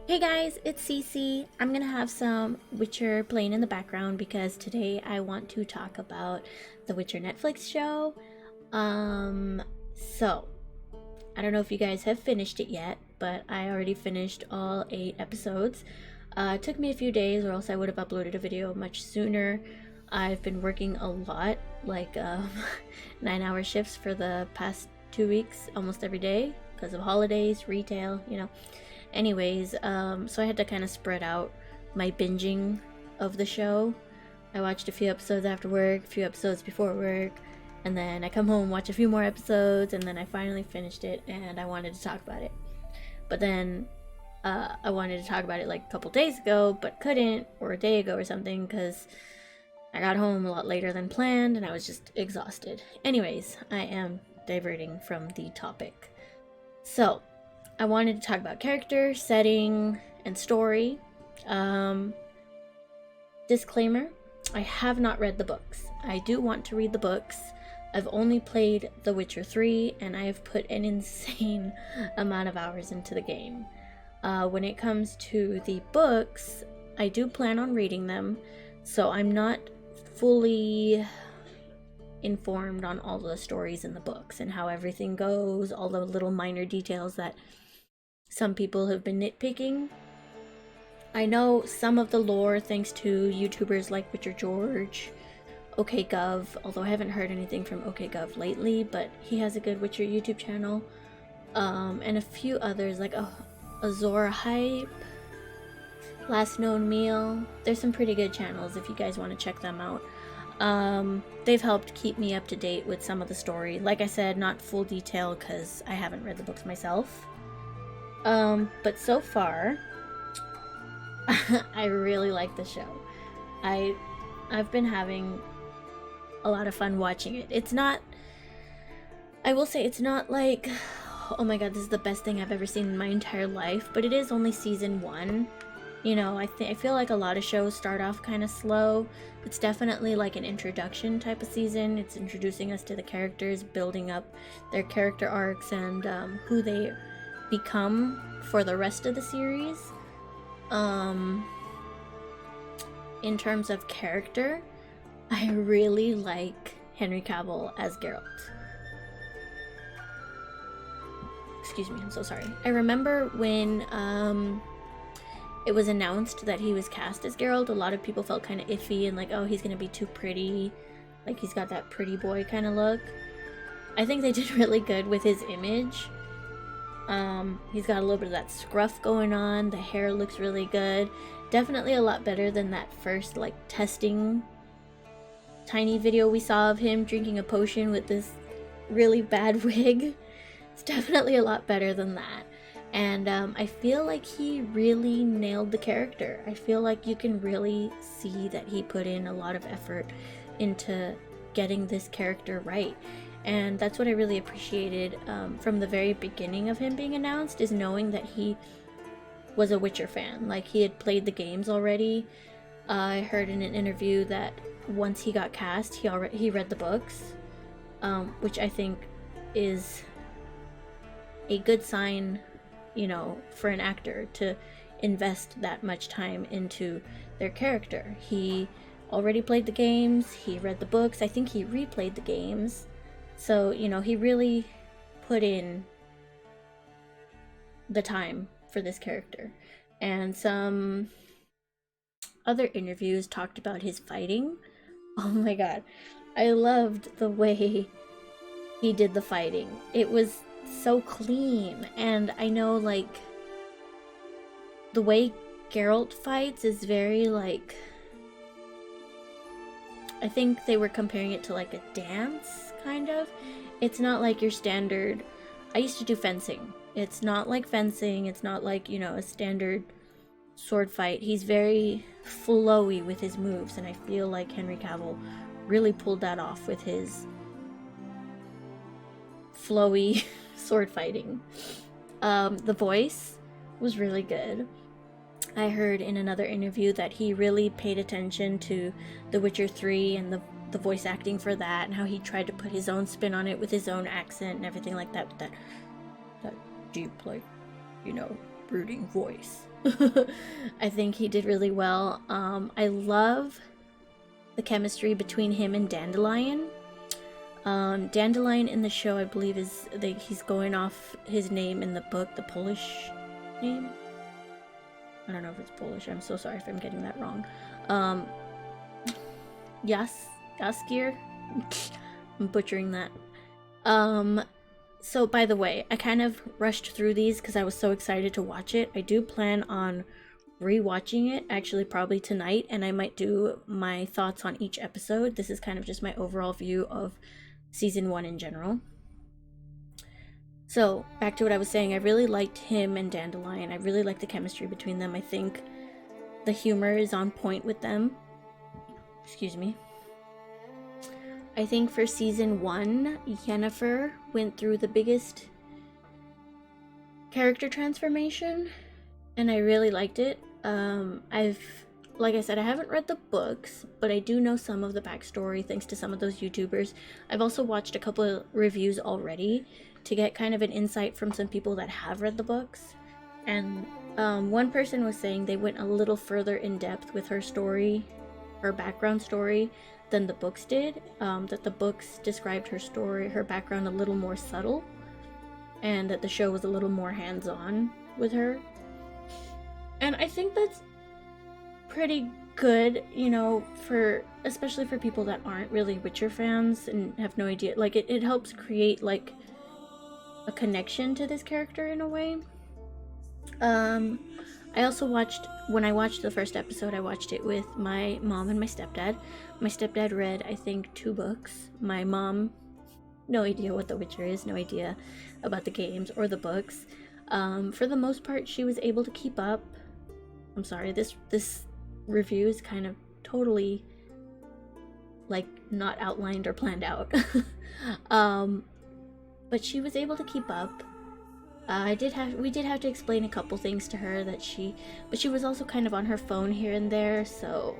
Hey guys, it's Cece. I'm gonna have some Witcher playing in the background because today I want to talk about the Witcher Netflix show. So I don't know if you guys have finished it yet, but I already finished all 8 episodes. It took me a few days, or else I would have uploaded a video much sooner. I've been working a lot, like 9-hour shifts for the past 2 weeks, almost every day, because of holidays, retail. Anyways, so I had to kind of spread out my binging of the show. I watched a few episodes after work, a few episodes before work, and then I come home, watch a few more episodes, and then I finally finished it, and I wanted to talk about it. But then I wanted to talk about it like a couple days ago, but couldn't, or a day ago or something, because I got home a lot later than planned, and I was just exhausted. Anyways, I am diverting from the topic. So, I wanted to talk about character, setting, and story. Um, Disclaimer, I have not read the books. I do want to read the books. I've only played The Witcher 3, and I have put an insane amount of hours into the game. When it comes to the books, I do plan on reading them, so I'm not fully informed on all the stories in the books and how everything goes, all the little minor details that some people have been nitpicking. I know some of the lore thanks to YouTubers like Witcher George, OKGov, although I haven't heard anything from OKGov lately, but he has a good Witcher YouTube channel. And a few others like Azora Hype, Last Known Meal. There's some pretty good channels if you guys want to check them out. They've helped keep me up to date with some of the story. Like I said, not full detail because I haven't read the books myself. But so far, I really like the show. I've been having a lot of fun watching it. It's not, I will say it's not like, oh my god, this is the best thing I've ever seen in my entire life, but it is only season 1. I feel like a lot of shows start off kind of slow. It's definitely like an introduction type of season. It's introducing us to the characters, building up their character arcs and who they become for the rest of the series. In terms of character, I really like Henry Cavill as Geralt. Excuse me, I'm so sorry. I remember when it was announced that he was cast as Geralt, a lot of people felt kind of iffy and like, oh, he's gonna be too pretty. Like, he's got that pretty boy kind of look. I think they did really good with his image. He's got a little bit of that scruff going on. The hair looks really good. Definitely a lot better than that first, like, testing tiny video we saw of him drinking a potion with this really bad wig. It's definitely a lot better than that. And I feel like he really nailed the character. I feel like you can really see that he put in a lot of effort into getting this character right. And that's what I really appreciated from the very beginning of him being announced, is knowing that he was a Witcher fan. Like, he had played the games already. I heard in an interview that once he got cast, he read the books, which I think is a good sign, for an actor to invest that much time into their character. He already played the games, he read the books, I think he replayed the games. So, he really put in the time for this character. And some other interviews talked about his fighting. Oh my god. I loved the way he did the fighting. It was so clean. And I know, like, the way Geralt fights is very, like, I think they were comparing it to like a dance, kind of. It's not like your standard. I used to do fencing. It's not like fencing. It's not like, a standard sword fight. He's very flowy with his moves, and I feel like Henry Cavill really pulled that off with his flowy sword fighting. The voice was really good. I heard in another interview that he really paid attention to The Witcher 3 and the voice acting for that, and how he tried to put his own spin on it with his own accent and everything like that, with that deep, like, brooding voice. I think he did really well. I love the chemistry between him and Dandelion. Dandelion in the show, I believe, he's going off his name in the book, the Polish name. I don't know if it's Polish. I'm so sorry if I'm getting that wrong. Jaskier. I'm butchering that. So by the way, I kind of rushed through these because I was so excited to watch it. I do plan on rewatching it, actually probably tonight, and I might do my thoughts on each episode. This is kind of just my overall view of season 1 in general. So back to what I was saying, I really liked him and Dandelion. I really liked the chemistry between them. I think the humor is on point with them. Excuse me. I think for season 1, Yennefer went through the biggest character transformation, and I really liked it. Like I said, I haven't read the books, but I do know some of the backstory thanks to some of those YouTubers. I've also watched a couple of reviews already to get kind of an insight from some people that have read the books. And one person was saying they went a little further in depth with her story, her background story, than the books did. That the books described her story, her background a little more subtle, and that the show was a little more hands-on with her. And I think that's pretty good, you know, especially for people that aren't really Witcher fans and have no idea. Like, it helps create, like, a connection to this character in a way. I also when I watched the first episode, I watched it with my mom and my stepdad. My stepdad read, I think, 2 books. My mom, no idea what The Witcher is, no idea about the games or the books. For the most part, she was able to keep up. I'm sorry, this review is kind of totally, like, not outlined or planned out. But she was able to keep up. We did have to explain a couple things to her but she was also kind of on her phone here and there, so,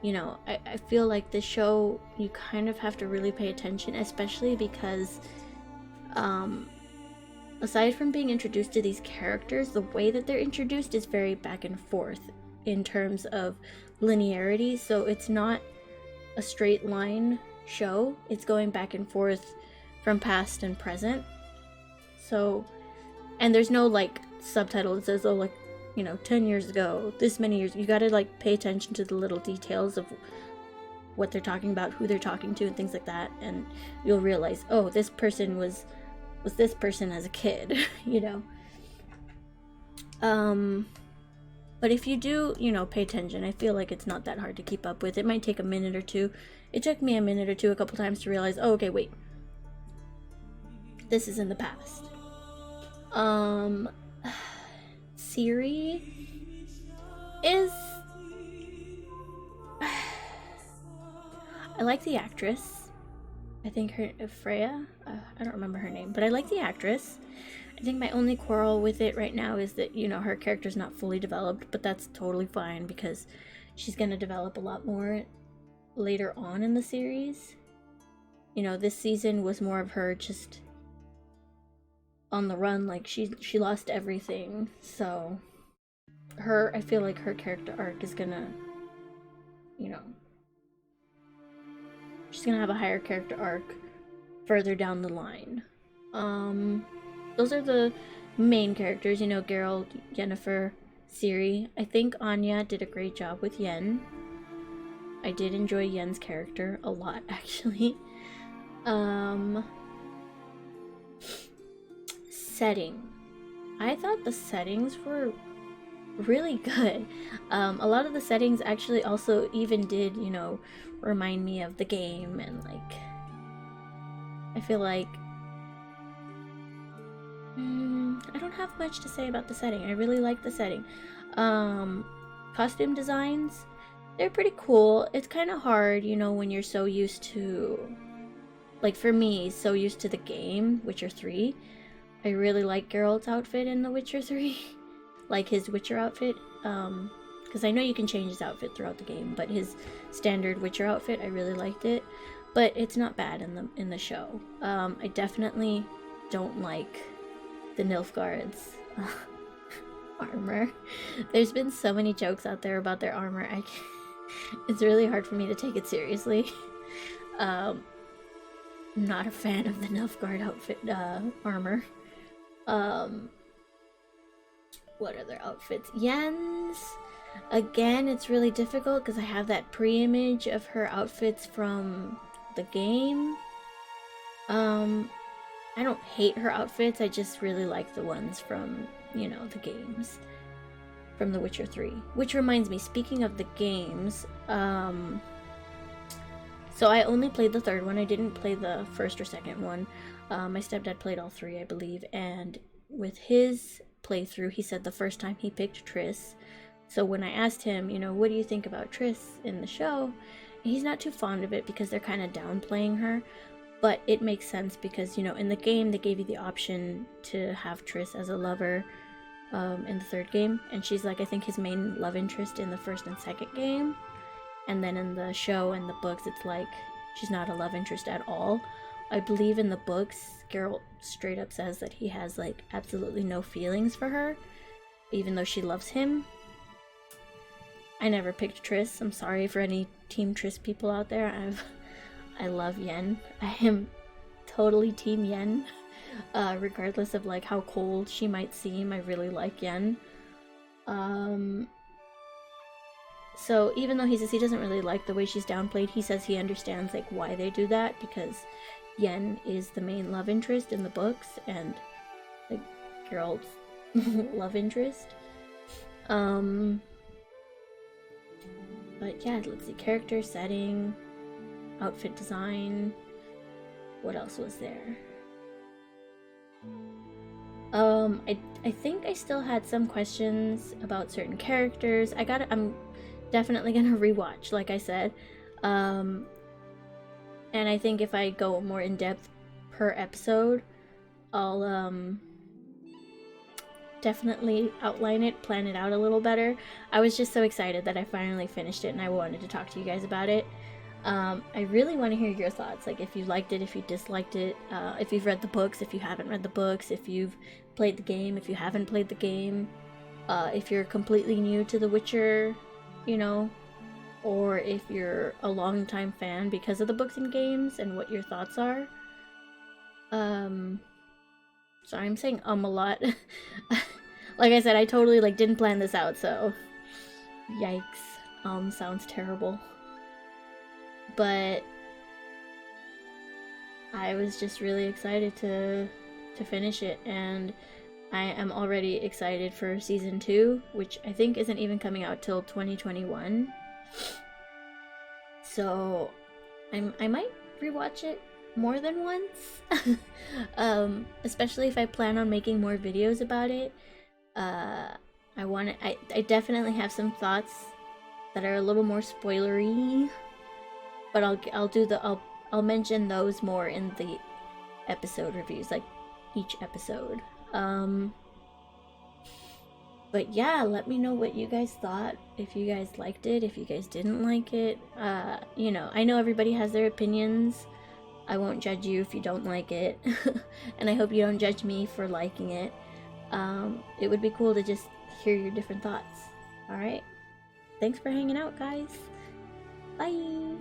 you know, I feel like this show, you kind of have to really pay attention, especially because, aside from being introduced to these characters, the way that they're introduced is very back and forth in terms of linearity, so it's not a straight line show, it's going back and forth from past and present. So, and there's no, like, subtitle that says, oh, like, you know, 10 years ago, this many years. You gotta, like, pay attention to the little details of what they're talking about, who they're talking to, and things like that, and you'll realize, oh, this person was this person as a kid, you know. But if you do, you know, pay attention, I feel like it's not that hard to keep up with. It might take a minute or two. It took me a minute or two a couple times to realize, oh, okay, wait, this is in the past. Ciri is... I like the actress. I think her... Freya? I don't remember her name, but I like the actress. I think my only quarrel with it right now is that, you know, her character's not fully developed, but that's totally fine because she's gonna develop a lot more later on in the series. You know, this season was more of her just on the run, like she lost everything, so I feel like her character arc is gonna, you know, she's gonna have a higher character arc further down the line. Those are the main characters, you know, Geralt, Yennefer, Ciri. I think Anya did a great job with Yen. I did enjoy Yen's character a lot, actually. Setting. I thought the settings were really good. A lot of the settings actually also even did, you know, remind me of the game, and like, I feel like I don't have much to say about the setting. I really like the setting. Costume designs, they're pretty cool. It's kind of hard, you know, when you're so used to, like, for me, so used to the game, Witcher 3. I really like Geralt's outfit in The Witcher 3. Like his Witcher outfit, because I know you can change his outfit throughout the game, but his standard Witcher outfit, I really liked it. But it's not bad in the show. I definitely don't like the Nilfgaards. armor. There's been so many jokes out there about their armor. It's really hard for me to take it seriously. I'm not a fan of the Nilfgaard outfit armor. What other outfits? Yen's. Again, it's really difficult because I have that pre-image of her outfits from the game. I don't hate her outfits, I just really like the ones from, you know, the games. From The Witcher 3. Which reminds me, speaking of the games, so I only played the third one, I didn't play the first or second one. My stepdad played all three, I believe, and with his playthrough, he said the first time he picked Triss. So when I asked him, you know, what do you think about Triss in the show? He's not too fond of it because they're kind of downplaying her. But it makes sense because, you know, in the game, they gave you the option to have Triss as a lover in the third game. And she's, like, I think his main love interest in the first and second game. And then in the show and the books, it's like she's not a love interest at all. I believe in the books, Geralt straight up says that he has, like, absolutely no feelings for her, even though she loves him. I never picked Triss. I'm sorry for any Team Triss people out there. I love Yen. I am totally Team Yen. Regardless of like how cold she might seem, I really like Yen. So even though he says he doesn't really like the way she's downplayed, he says he understands like why they do that, because Yen is the main love interest in the books and like Geralt's love interest. But yeah, let's see, character setting, outfit design, what else was there? I think I still had some questions about certain characters. I'm definitely gonna rewatch, like I said. And I think if I go more in depth per episode, I'll definitely outline it, plan it out a little better. I was just so excited that I finally finished it and I wanted to talk to you guys about it. I really want to hear your thoughts, like if you liked it, if you disliked it, if you've read the books, if you haven't read the books, if you've played the game, if you haven't played the game, if you're completely new to The Witcher, you know, or if you're a long-time fan because of the books and games, and what your thoughts are. Sorry, I'm saying a lot. Like I said, I totally like didn't plan this out, so yikes. Sounds terrible. But I was just really excited to finish it, and I am already excited for season 2, which I think isn't even coming out till 2021. So I might rewatch it more than once. Especially if I plan on making more videos about it. I definitely have some thoughts that are a little more spoilery. But I'll mention those more in the episode reviews, like each episode. But yeah, let me know what you guys thought, if you guys liked it, if you guys didn't like it. You know, I know everybody has their opinions. I won't judge you if you don't like it. And I hope you don't judge me for liking it. It would be cool to just hear your different thoughts. Alright? Thanks for hanging out, guys. Bye!